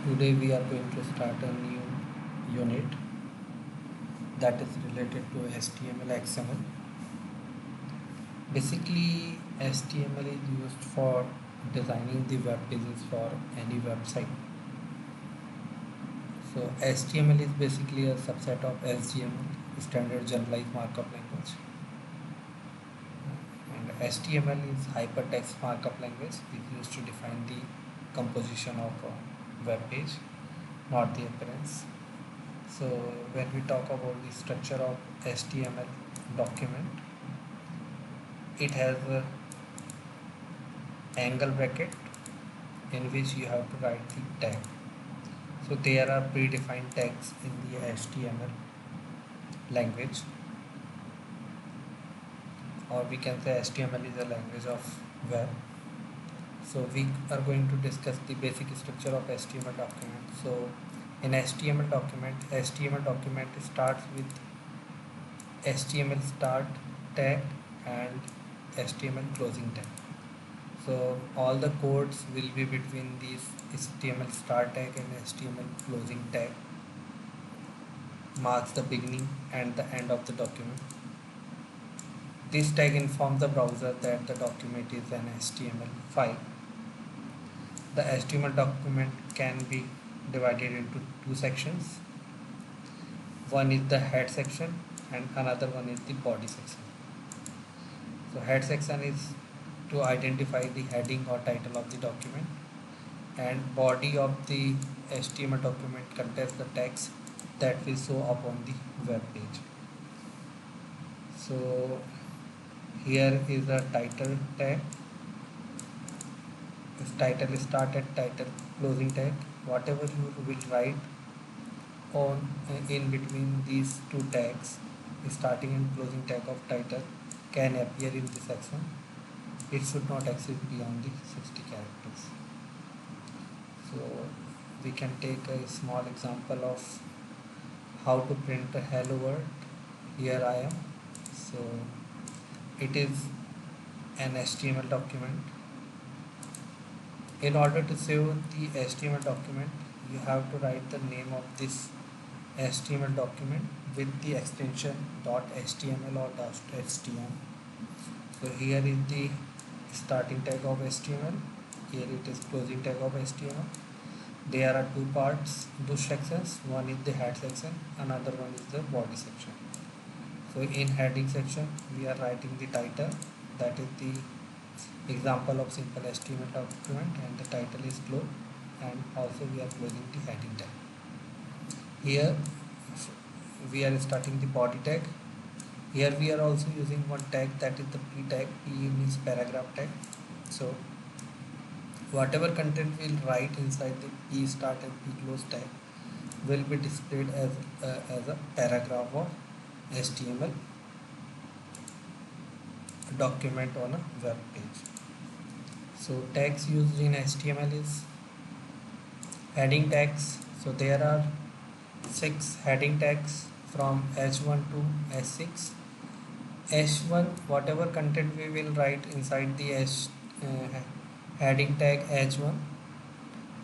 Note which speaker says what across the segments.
Speaker 1: Today we are going to start a new unit that is related to HTML XML. Basically, HTML is used for designing the web pages for any website. So HTML is basically a subset of SGML, Standard Generalized Markup Language. And HTML is Hypertext Markup Language, which is used to define the composition of a web page, not the appearance. So when we talk about the structure of HTML document, it has a angle bracket in which you have to write the tag. So there are predefined tags in the HTML language, or we can say HTML is a language of web. So we are going to discuss the basic structure of HTML document. So in HTML document starts with HTML start tag and HTML closing tag. So all the codes will be between these HTML start tag and HTML closing tag, marks the beginning and the end of the document. This tag informs the browser that the document is an HTML file. The HTML document can be divided into two sections. One is the head section and another one is the body section. So head section is to identify the heading or title of the document, and body of the HTML document contains the text that will show up on the web page. So here is a title tag. This title is start at title closing tag. Whatever you will write on in between these two tags, starting and closing tag of title, can appear in this section. It should not exceed beyond the 60 characters. So we can take a small example of how to print a hello world. Here I am. So it is an HTML document. In order to save the HTML document, you have to write the name of this HTML document with the extension .html or .htm. So here is the starting tag of HTML. Here it is closing tag of HTML. There are two parts, two sections. One is the head section, another one is the body section. So in heading section, we are writing the title, that is the example of simple HTML document, and the title is close, and also we are closing the heading tag. Here we are starting the body tag. Here we are also using one tag, that is the p tag. P means paragraph tag. So whatever content we'll write inside the p start and p close tag will be displayed as a paragraph of HTML document on a web page. So tags used in HTML is heading tags. So there are 6 heading tags from H1 to H6. H1, whatever content we will write inside the heading tag H1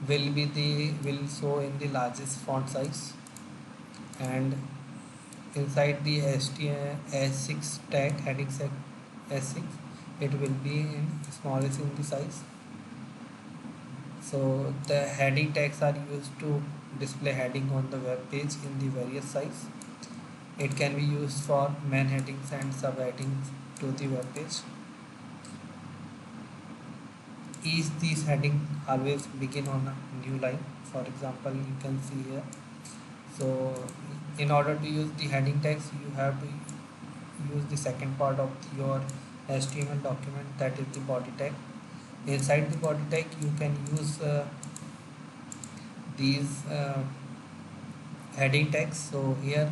Speaker 1: will show in the largest font size, and inside the H6 tag heading H6, it will be in smallest in the size. So the heading tags are used to display heading on the web page in the various size. It can be used for main headings and subheadings to the web page. Each these heading always begin on a new line. For example, you can see here. So in order to use the heading tags, you have to use the second part of your HTML document, that is the body tag. Inside the body tag, you can use these heading tags. So here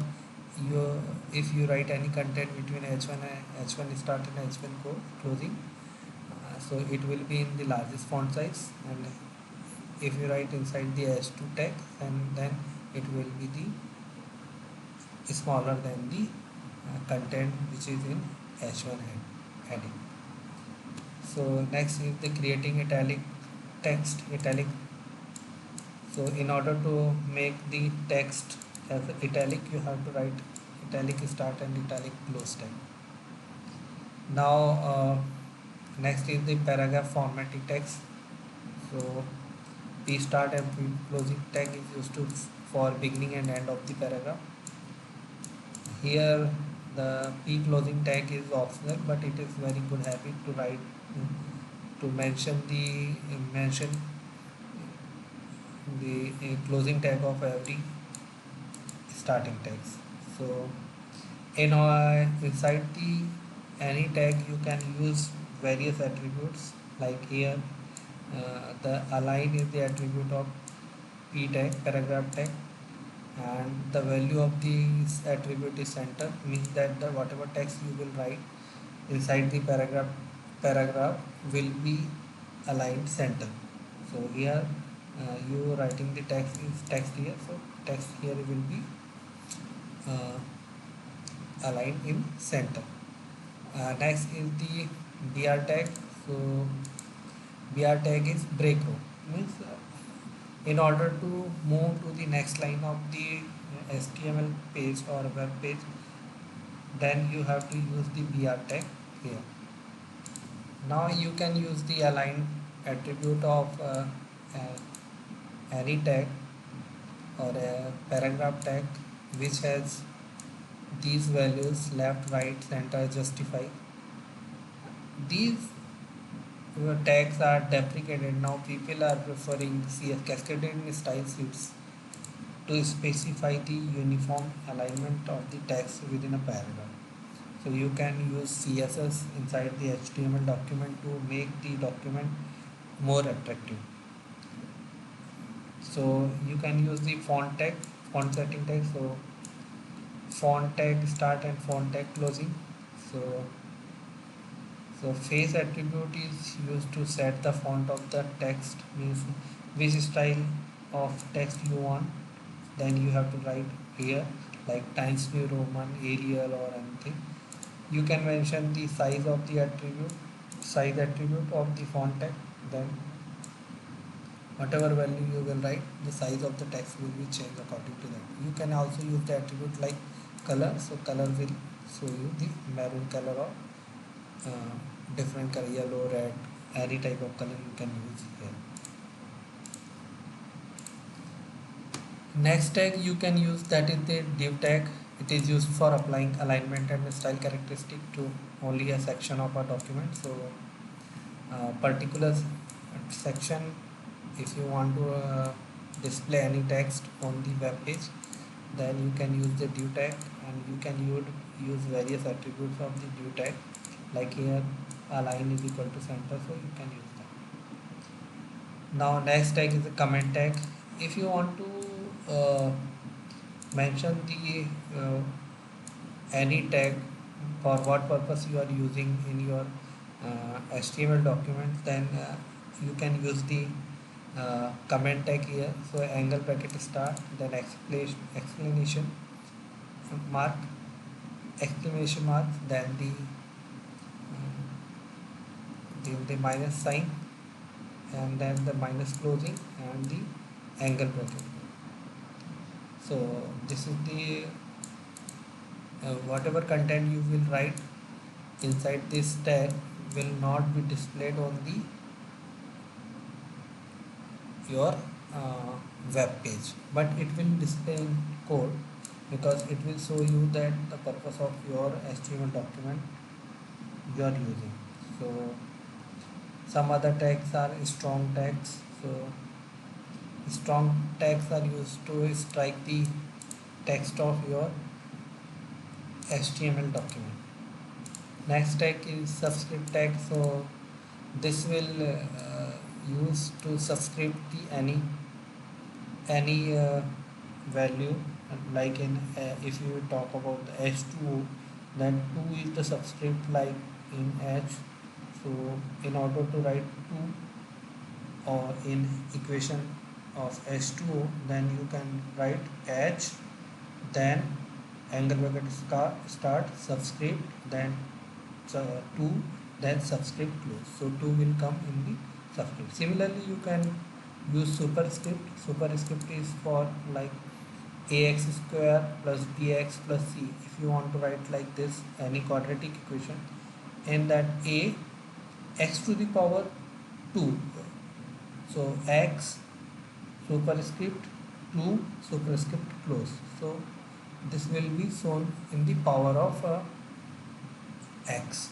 Speaker 1: if you write any content between H1 start and H1 closing, so it will be in the largest font size, and if you write inside the H2 tag, and then it will be the smaller than the content which is in H1 heading. So next is the creating italic text. So in order to make the text as italic, you have to write italic start and italic close tag. Now next is the paragraph formatting text. So p start and p closing tag is used to for beginning and end of the paragraph. Here the p closing tag is optional, but it is very good habit to write to mention the closing tag of every starting tags. So inside the any tag you can use various attributes, like here the align is the attribute of p tag paragraph tag, and the value of this attribute is center, means that the whatever text you will write inside the paragraph will be aligned center. So here you writing the text is text here, so text here will be uh, aligned in center. Next is the br tag. So br tag is break row, means in order to move to the next line of the html page or web page, then you have to use the br tag here. Now you can use the align attribute of any tag or a paragraph tag which has these values left, right, center, justify. These tags are deprecated now. People are preferring CS cascaded style sheets to specify the uniform alignment of the text within a paragraph. So you can use CSS inside the HTML document to make the document more attractive. So you can use the font tag, font setting tag. So font tag start and font tag closing. So face attribute is used to set the font of the text, means which style of text you want. Then you have to write here like Times New Roman, Arial or anything. You can mention the size attribute of the font tag. Then whatever value you will write, the size of the text will be changed according to that. You can also use the attribute like color. So color will show you the maroon color or uh, different color, yellow, red, any type of color you can use here. Next tag you can use, that is the div tag. It is used for applying alignment and style characteristic to only a section of a document. So particular section, if you want to display any text on the web page, then you can use the div tag, and you can use various attributes of the div tag, like here align is equal to center, so you can use that. Now next tag is the comment tag. If you want to mention the any tag for what purpose you are using in your HTML document, then you can use the comment tag here. So angle bracket start, then explanation mark, exclamation mark, then the minus sign, and then the minus closing and the angle bracket. So this is the whatever content you will write inside this tag will not be displayed on the your web page, but it will display in code, because it will show you that the purpose of your HTML document you are using. So some other tags are strong tags. So strong tags are used to strike the text of your HTML document. Next tag is subscript tag. So this will use to subscript the any value, like in if you talk about the h2o, then 2 is the subscript, like in h. So in order to write 2 or in equation of h2o, then you can write h, then angle bracket start subscript, then 2, then subscript close. So 2 will come in the subscript. Similarly you can use superscript. Superscript is for like ax square plus bx plus c. If you want to write like this any quadratic equation, in that a x to the power 2, so x superscript 2 superscript close, so this will be shown in the power of x.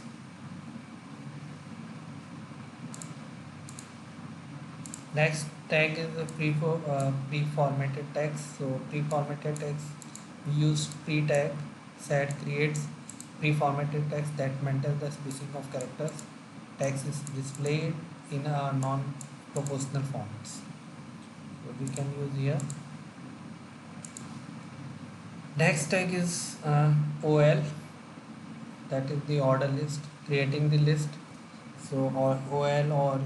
Speaker 1: Next tag is a pre-formatted text. So pre-formatted text, we use pre-tag. Set creates pre-formatted text that maintains the spacing of characters. Text is displayed in a non-proportional formats. So we can use here. Next tag is OL, that is the order list, creating the list. So or OL or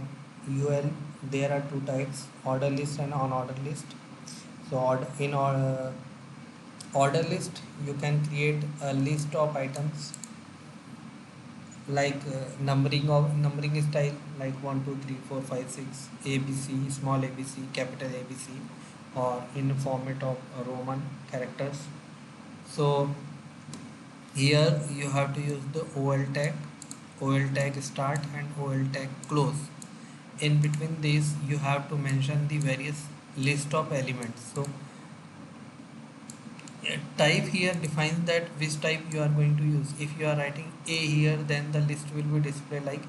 Speaker 1: UL, there are two types: order list and unordered list. So order list, you can create a list of items like numbering style like 1 2 3 4 5 6 ABC, small ABC, capital ABC, or in format of Roman characters. So here you have to use the OL tag start and OL tag close. In between these you have to mention the various list of elements. So type here defines that which type you are going to use. If you are writing A here, then the list will be displayed like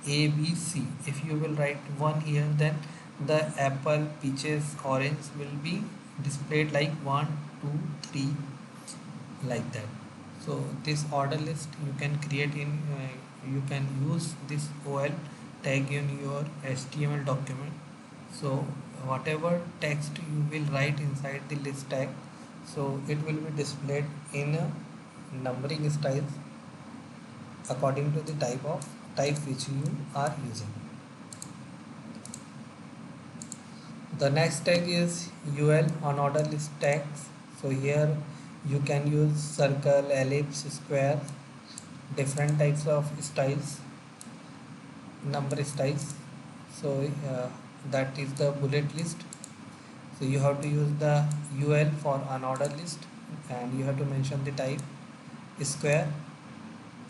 Speaker 1: A B C. If you will write 1 here, then the apple, peaches, orange will be displayed like 1 2 3, like that. So this order list you can create in you can use this OL tag in your HTML document. So whatever text you will write inside the list tag, so it will be displayed in a numbering styles according to the type which you are using. The next tag is UL, unordered list tags. So here you can use circle, ellipse, square, different types of styles, number styles. So that is the bullet list. So you have to use the UL for unordered list, and you have to mention the type square.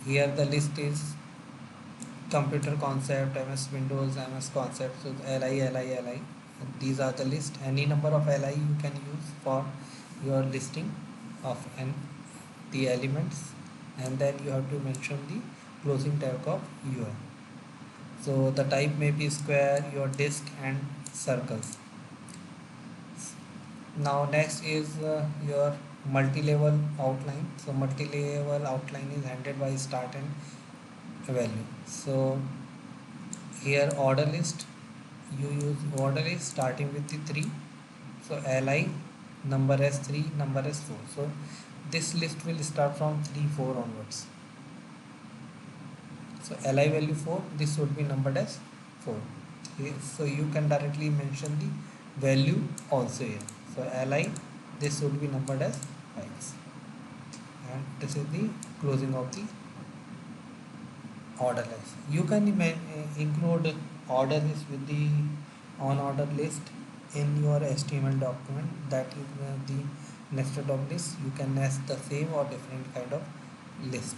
Speaker 1: Here the list is computer concept, MS Windows, MS concept. So LI. These are the list. Any number of LI you can use for your listing of the elements, and then you have to mention the closing tag of UL. So the type may be square, your disk, and circles. Now next is your multi-level outline. So multi-level outline is handled by start and value. So here order list, you use order list starting with the 3. So Li number as 3, number as 4. So this list will start from 3 4 onwards. So Li value 4, this would be numbered as 4. So you can directly mention the value also here. So Li, this would be numbered as 5, and this is the closing of the order list. You can include order list with the unordered list in your HTML document. That is the nested of list. You can nest the same or different kind of list.